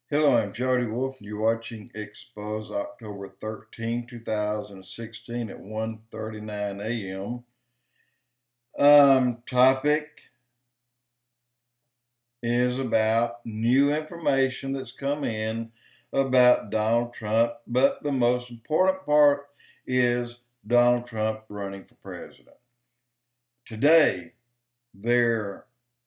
Hello, I'm Jody Wolf, and you're watching Expoz October 13, 2016 at 1:39 a.m. Topic is about new information that's come in about Donald Trump, but the most important part is Donald Trump running for president. Today, the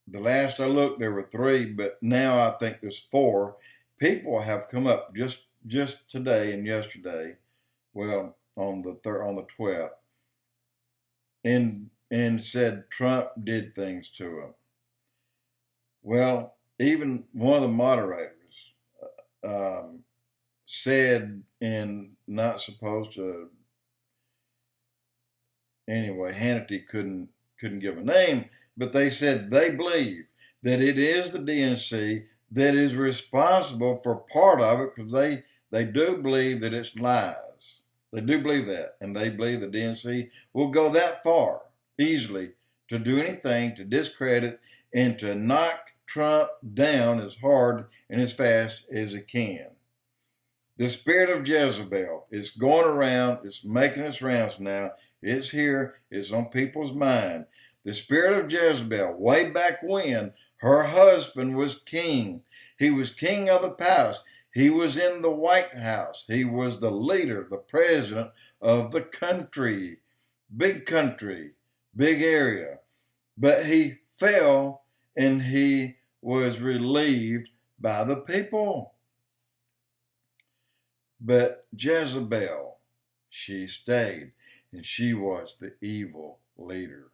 last I looked, there were three, but now I think there's four. People have come up just today and yesterday, well, on the 12th, and said Trump did things to him. Well, even one of the moderators said, and not supposed to. Anyway, Hannity couldn't give a name, but they said they believe that it is the DNC that is responsible for part of it, because they do believe that it's lies. They do believe that, and they believe the DNC will go that far easily to do anything to discredit and to knock Trump down as hard and as fast as it can. The spirit of Jezebel is going around. It's making its rounds now. It's here. It's on people's mind. The spirit of Jezebel, way back when, her husband was king. He was king of the palace. He was in the White House. He was the leader, the president of the country, big area. But he fell, and he was relieved by the people. But Jezebel, she stayed, and she was the evil leader.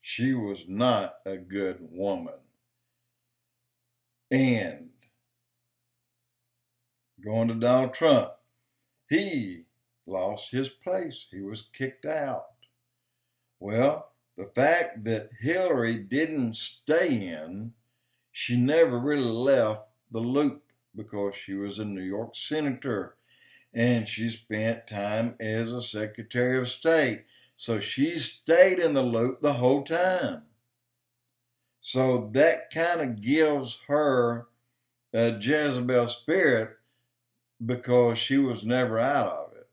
She was not a good woman. And going to Donald Trump, he lost his place. He was kicked out. Well, the fact that Hillary didn't stay in, she never really left the loop because she was a New York senator. And she spent time as a Secretary of State. So she stayed in the loop the whole time. So that kind of gives her a Jezebel spirit, because she was never out of it.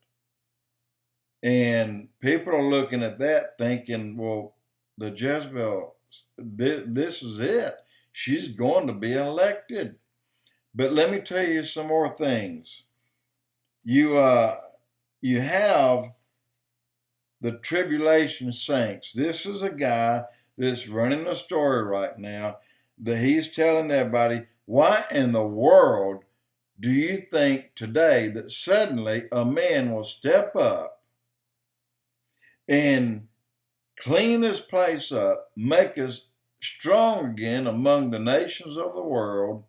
And people are looking at that thinking, well, the Jezebel, this is it. She's going to be elected. But let me tell you some more things. You have the tribulation saints. This is a guy that's running a story right now that he's telling everybody, why in the world do you think today that suddenly a man will step up and clean this place up, make us strong again among the nations of the world,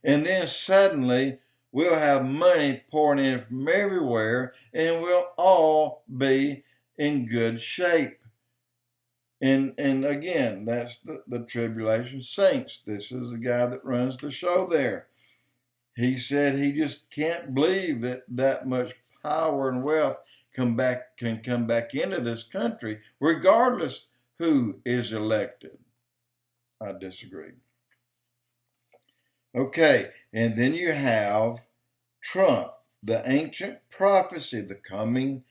and then suddenly we'll have money pouring in from everywhere, and we'll all be in good shape? And again, that's the tribulation saints. This is the guy that runs the show there. He said he just can't believe that much power and wealth can come back into this country, regardless who is elected. I disagree. Okay, and then you have Trump, the ancient prophecy, the coming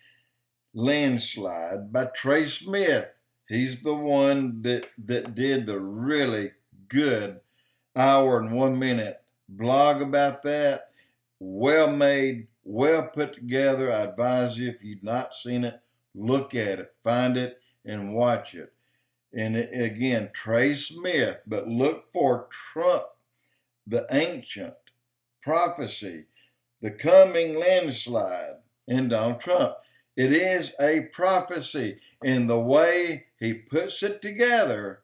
landslide by Trey Smith. He's the one that did the really good hour and 1 minute blog about that. Well made, well put together. I advise you, if you've not seen it, look at it, find it, and watch it. And again, Trey Smith, but look for Trump, the ancient prophecy, the coming landslide, and Donald Trump. It is a prophecy, and the way he puts it together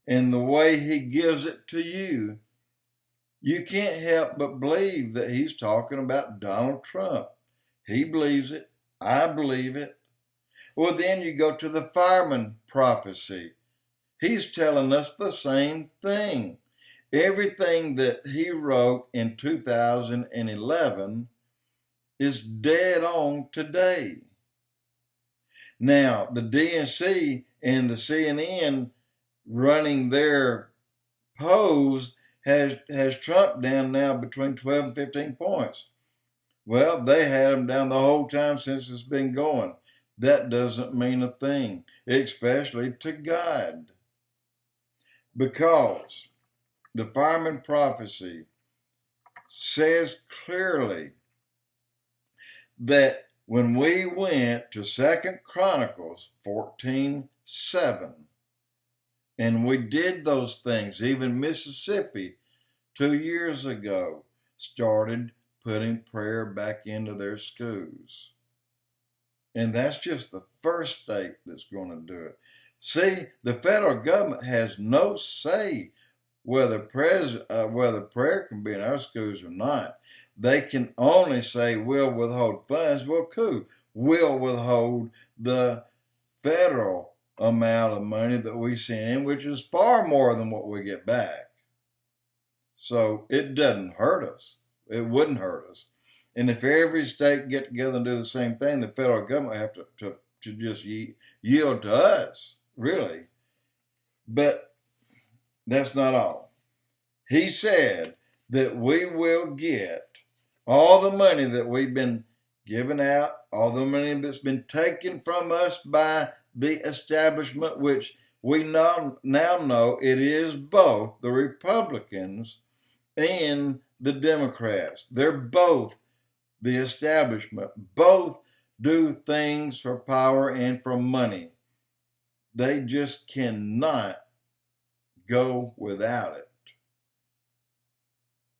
and the way he gives it to you, you can't help but believe that he's talking about Donald Trump. He believes it. I believe it. Well, then you go to the fireman prophecy. He's telling us the same thing. Everything that he wrote in 2011 is dead on today. Now, the DNC and the CNN running their pose has Trump down now between 12 and 15 points. Well, they had him down the whole time since it's been going. That doesn't mean a thing, especially to God. Because the fireman prophecy says clearly that when we went to 2 Chronicles 14:7, and we did those things, even Mississippi 2 years ago started putting prayer back into their schools. And that's just the first state that's going to do it. See, the federal government has no say whether prayer can be in our schools or not. They can only say we'll withhold funds. Well, cool. We'll withhold the federal amount of money that we send in, which is far more than what we get back. So it doesn't hurt us. It wouldn't hurt us. And if every state get together and do the same thing, the federal government have to just yield to us, really. But that's not all. He said that we will get all the money that we've been giving out, all the money that's been taken from us by the establishment, which we now know it is both the Republicans and the Democrats. They're both the establishment. Both do things for power and for money. They just cannot go without it.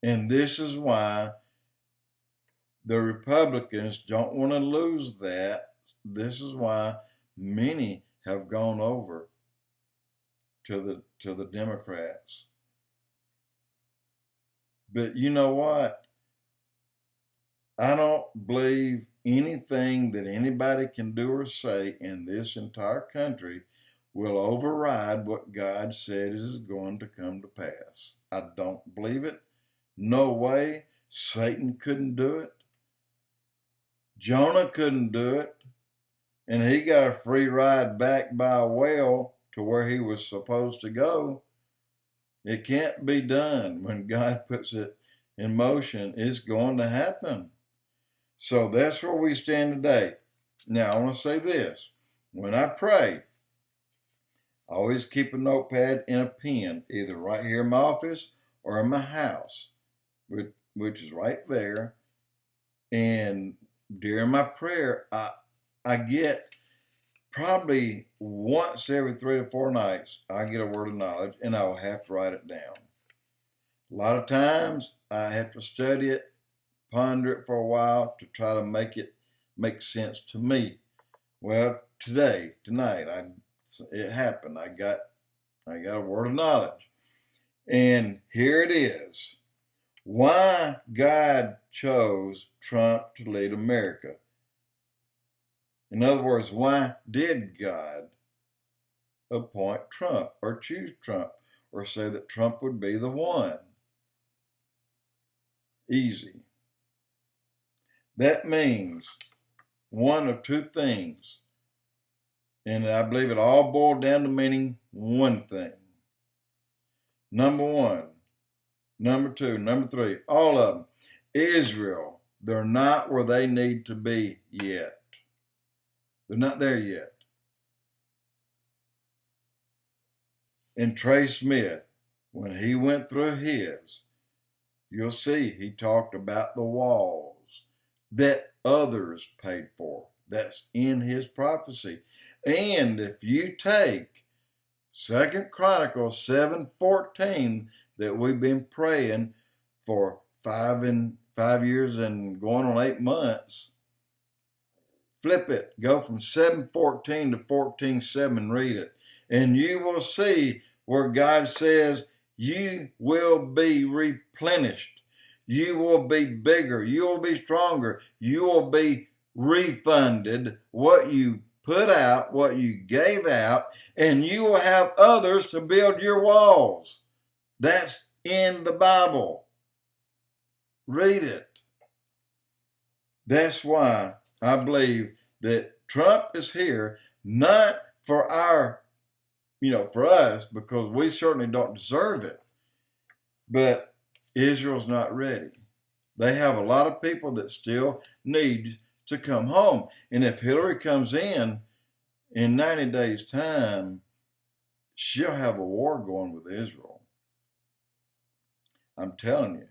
And this is why the Republicans don't want to lose that. This is why many have gone over to the Democrats. But you know what? I don't believe anything that anybody can do or say in this entire country will override what God said is going to come to pass. I don't believe it. No way. Satan couldn't do it. Jonah couldn't do it. And he got a free ride back by a whale to where he was supposed to go. It can't be done. When God puts it in motion, it's going to happen. So that's where we stand today. Now, I want to say this. When I pray, I always keep a notepad and a pen, either right here in my office or in my house, which is right there. And during my prayer, I get probably once every 3 to 4 nights, I get a word of knowledge, and I will have to write it down. A lot of times, I have to study it, ponder it for a while to try to make it make sense to me. Well, tonight, it happened. I got a word of knowledge, and here it is. Why God chose Trump to lead America. In other words, why did God appoint Trump or choose Trump or say that Trump would be the one? Easy. That means one of two things. And I believe it all boiled down to meaning one thing. Number one, number two, number three, all of them. Israel, they're not where they need to be yet. They're not there yet. And Trey Smith, when he went through his, you'll see he talked about the walls that others paid for. That's in his prophecy. And if you take 2 Chronicles 7:14 that we've been praying for 5 years and going on 8 months, flip it, go from 7:14 to 14:7 and read it. And you will see where God says you will be replenished. You will be bigger. You will be stronger. You will be refunded what you put out, what you gave out, and you will have others to build your walls. That's in the Bible. Read it. That's why I believe that Trump is here, not for for us, because we certainly don't deserve it. But Israel's not ready. They have a lot of people that still need to come home. And if Hillary comes in 90 days' time, she'll have a war going with Israel. I'm telling you.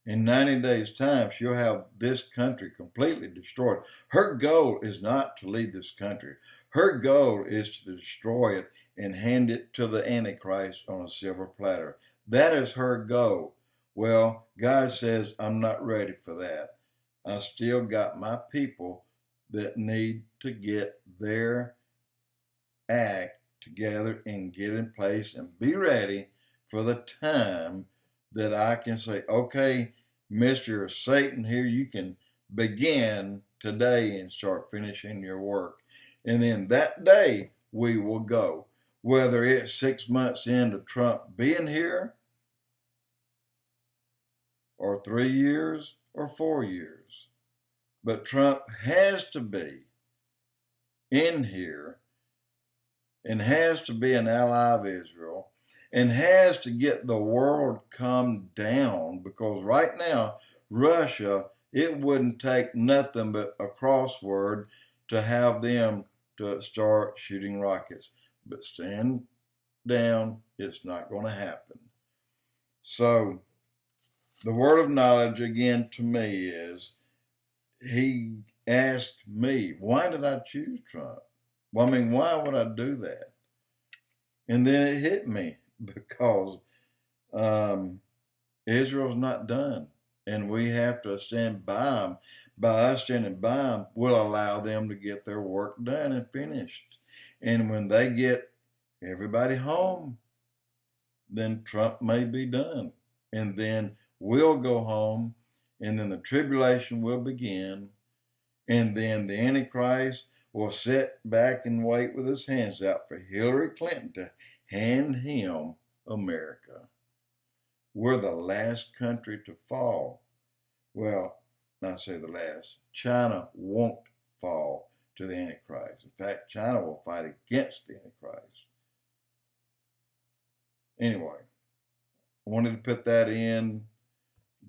In 90 days' time, she'll have this country completely destroyed. Her goal is not to lead this country. Her goal is to destroy it and hand it to the Antichrist on a silver platter. That is her goal. Well, God says, I'm not ready for that. I still got my people that need to get their act together and get in place and be ready for the time that I can say, okay, Mr. Satan, here you can begin today and start finishing your work. And then that day we will go. Whether it's 6 months into Trump being here, or 3 years, or 4 years. But Trump has to be in here and has to be an ally of Israel and has to get the world calmed down, because right now, Russia, it wouldn't take nothing but a crossword to have them to start shooting rockets. But stand down, it's not going to happen. So, the word of knowledge again to me is, he asked me, why did I choose Trump? Well, I mean, why would I do that? And then it hit me, because Israel's not done. And we have to stand by them. By us standing by them, we'll allow them to get their work done and finished. And when they get everybody home, then Trump may be done. And then we'll go home, and then the tribulation will begin. And then the Antichrist will sit back and wait with his hands out for Hillary Clinton to hand him America. We're the last country to fall. Well, not say the last. China won't fall to the Antichrist. In fact, China will fight against the Antichrist. Anyway, I wanted to put that in,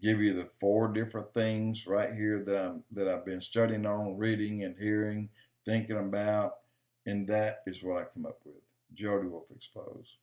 give you the 4 different things right here that I've been studying on, reading and hearing, thinking about, and that is what I come up with. Jody Wolf Expoz.